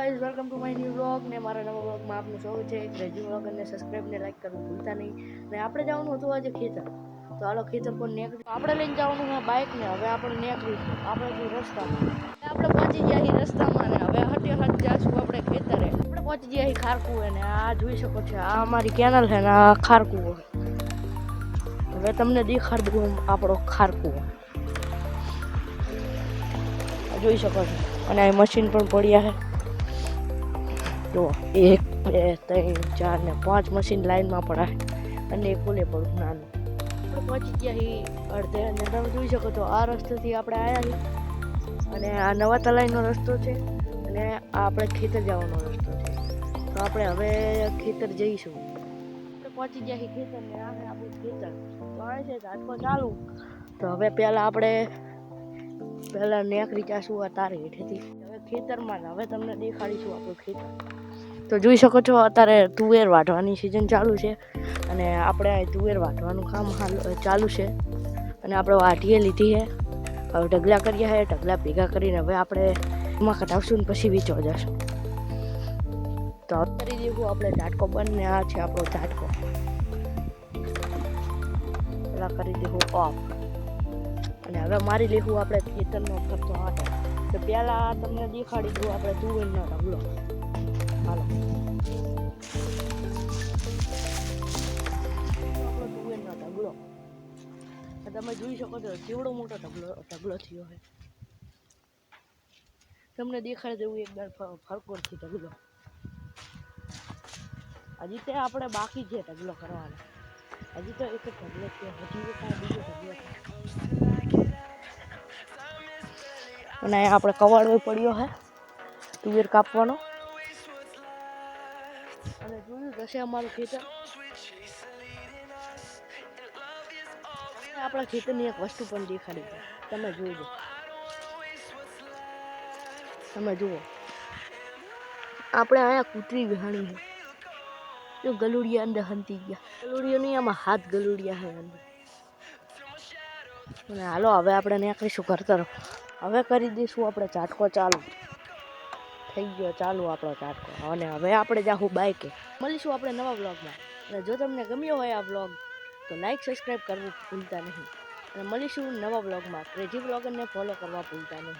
Guys, welcome to my new vlog ને મારા નવા વ્લોગમાં આપનું સ્વાગત છે. ક્રેઝી વ્લોગ અને સબસ્ક્રાઇબ ને લાઈક કરવું ભૂલતા નહીં. ને આપણે જવાનું હતું આજે ખેતર, તો હાલો ખેતર પર નીકળી. આપણે લઈને જવાનું છે બાઇક ને. હવે આપણે નીકળીશું આપણે જે રસ્તામાં. આપણે પહોંચી ગયા છીએ રસ્તામાં ને હવે હટે હટ જાશું આપણે ખેતરે. આપણે પહોંચી ગયા છીએ ખારકુએ ને આ જોઈ શકો છો, આ અમારી કેનલ છે ને આ ખારકુઓ. હવે તમને દેખાડ દઉં આપણો ખારકુઓ જોઈ શકો છો. અને આ મશીન પણ પડ્યા છે જો, 1 2 3 4 ને 5 મશીન લાઈનમાં પડ્યા અને એક ઓલે પડું નાનું. આપણે પહોંચી ગયા છીએ અડધે અને તમે જોઈ શકો છો આ રસ્તેથી આપણે આવ્યા છીએ અને આ નવા તલાઈનો રસ્તો છે અને આ આપણે ખેતર જવાનો રસ્તો છે. તો આપણે હવે ખેતર જઈશું. આપણે પહોંચી ગયા છીએ ખેતર ને આ છે આપણું ખેતર. તો આ છે ઝાટકો ચાલુ. તો હવે પહેલા નેકરી જાશું આ તારે હેઠેથી હવે ખેતરમાં. હવે તમને દેખાડીશું આપણું ખેતર. તો જોઈ શકો છો અત્યારે તુવેર વાઢવાની સિઝન ચાલુ છે અને આપણે તુવેર વાઢવાનું કામ ચાલુ છે અને આપણે વાઢીએ લીધી છે. હવે ઢગલા કર્યા છે, ઢગલા ભેગા કરીને હવે આપણે એમાં કઢાવશું ને પછી વેચવા જશું. તો કરી દેવું આપણે ઝાટકો બંધ ને આ છે આપણો ઝાટકો. પેલા કરી દેવું ઓફ અને હવે મારી લેવું આપણે ખેતરનો ખર્ચો આટો. તો પહેલાં તમને દેખાડી દઉં આપણે તુવેરનો ઢગલો. હાલો આપણો તુવેરનો ઢગલો તમે જોઈ શકો છો કેવડો મોટો ઢગલો થયો છે. તમને દેખાડી દેવું એકદમ ફરકોરથી ઢગલો. હજી તે આપણે બાકી છે ઢગલો કરવાનો. હજી તો એક જ ઢગલો છે, હજી બીજો ઢગલો છે. અને આપણે કવાડો પડ્યો છે તુવેર કાપવાનો. અને જોયું જશે અમારું ખેતર. આપણા ખેતરની એક વસ્તુ પણ દેખાડી દે, તમે જોઈ લો. તમે જુઓ આપણે અહીંયા કૂતરી વિહાણી છે. જો ગલુડિયા અંદર હંતી ગયા. ગલુડિયો નહીં, આમાં હાથ ગલુડિયા છે અંદર. અને હાલો હવે આપણે નીકળીશું ઘર તરફ. હવે કરી દઈશું આપણે ઝાટકો ચાલુ. થઈ ગયો ચાલુ આપણો ઝાટકો. અને હવે આપણે જાશું બાઇકે. મળીશું આપણે નવા વ્લોગમાં. અને જો તમને ગમ્યો હોય આ વ્લોગ તો લાઈક સબસ્ક્રાઈબ કરવું ભૂલતા નહીં. અને મળીશું નવા વ્લોગમાં. ક્રેઝી વ્લોગરને ફોલો કરવા ભૂલતા નહીં.